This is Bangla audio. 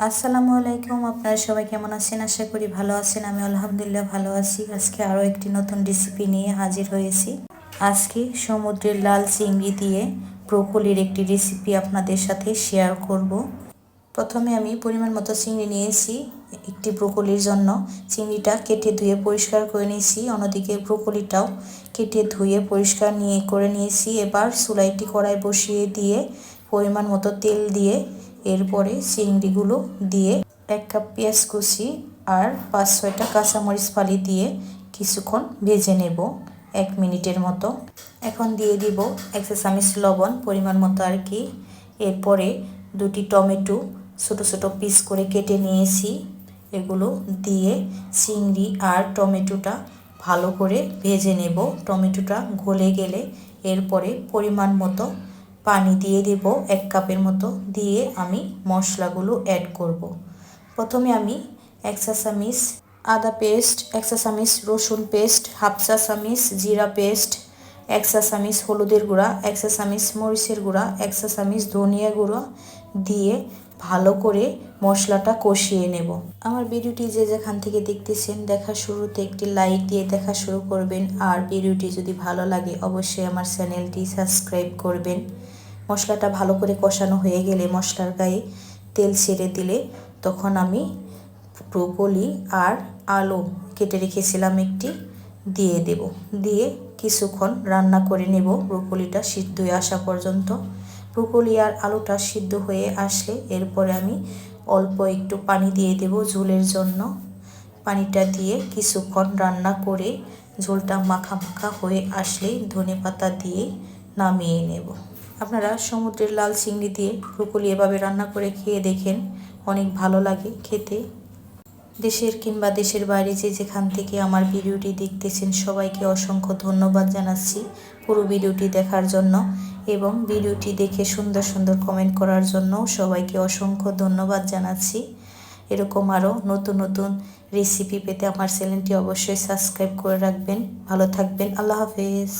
আসসালামু আলাইকুম। আপনারা সবাই কেমন আছেন? আশা করি ভালো আছেন। আমি আলহামদুলিল্লাহ ভালো আছি। আজকে আরও একটি নতুন রেসিপি নিয়ে হাজির হয়েছি। আজকে সমুদ্রের লাল চিংড়ি দিয়ে ব্রোকলির একটি রেসিপি আপনাদের সাথে শেয়ার করব। প্রথমে আমি পরিমাণ মতো চিংড়ি নিয়েছি একটি ব্রোকলির জন্য। চিংড়িটা কেটে ধুয়ে পরিষ্কার করে নিয়েছি, অন্যদিকে ব্রোকলিটাও কেটে ধুয়ে পরিষ্কার করে নিয়েছি। এবার চুলাইটি কড়াই বসিয়ে দিয়ে পরিমাণ মতো তেল দিয়ে এরপরে চিংড়িগুলো দিয়ে 1 কাপ পেঁয়াজ কুচি আর 5-6টা কাঁচামরিচ ফালি দিয়ে কিছুক্ষণ ভেজে নেব 1 মিনিটের মতো। এখন দিয়ে দিব 1 চা চামচ লবণ পরিমাণ মতো আর কি। এরপরে 2টি টমেটো ছোট ছোট পিস করে কেটে নিয়েছি, এগুলো দিয়ে চিংড়ি আর টমেটোটা ভালো করে ভেজে নেব। টমেটোটা গলে গেলে এরপরে পরিমাণ মতো পানি দিয়ে দেব 1 কাপের মতো, দিয়ে আমি মশলাগুলো অ্যাড করব। প্রথমে আমি 1 চা চামচ আদা পেস্ট, 1 চা চামচ রসুন পেস্ট, 1/2 চা চামচ জিরা পেস্ট, 1 চা চামচ হলুদের গুঁড়া, 1 চা চামচ মরিচের গুঁড়া, 1 চা চামচ ধনিয়া গুঁড়া দিয়ে ভালো করে মশলাটা কষিয়ে নেব। আমার ভিডিওটি যে যেখান থেকে দেখতেছেন দেখার শুরুতে একটি লাইক দিয়ে দেখা শুরু করবেন, আর ভিডিওটি যদি ভালো লাগে অবশ্যই আমার চ্যানেলটি সাবস্ক্রাইব করবেন। মশলাটা ভালো করে কষানো হয়ে গেলে মশলার গায়ে তেল ছেড়ে দিলে তখন আমি ব্রোকলি আর আলু কেটে রেখেছিলাম একটি দিয়ে দেব, দিয়ে কিছুক্ষণ রান্না করে নেব ব্রোকলিটা সিদ্ধ হয়ে আসা পর্যন্ত। ব্রোকলি আর আলুটা সিদ্ধ হয়ে আসলে এরপরে আমি অল্প একটু পানি দিয়ে দেব ঝোলের জন্য। পানিটা দিয়ে কিছুক্ষণ রান্না করে ঝোলটা মাখা মাখা হয়ে আসলে ধনেপাতা দিয়ে নামিয়ে নেব। আপনারা সমুদ্রের লাল চিংড়ি দিয়ে ব্রোকলি এভাবে রান্না করে খেয়ে দেখেন, অনেক ভালো লাগে খেতে। দেশের কিংবা দেশের বাইরে যে যেখান থেকে আমার ভিডিওটি দেখতেছেন সবাইকে অসংখ্য ধন্যবাদ জানাচ্ছি পুরো ভিডিওটি দেখার জন্য, এবং ভিডিওটি দেখে সুন্দর সুন্দর কমেন্ট করার জন্য সবাইকে অসংখ্য ধন্যবাদ জানাচ্ছি। এরকম আরও নতুন নতুন রেসিপি পেতে আমার চ্যানেলটি অবশ্যই সাবস্ক্রাইব করে রাখবেন। ভালো থাকবেন। আল্লাহ হাফেজ।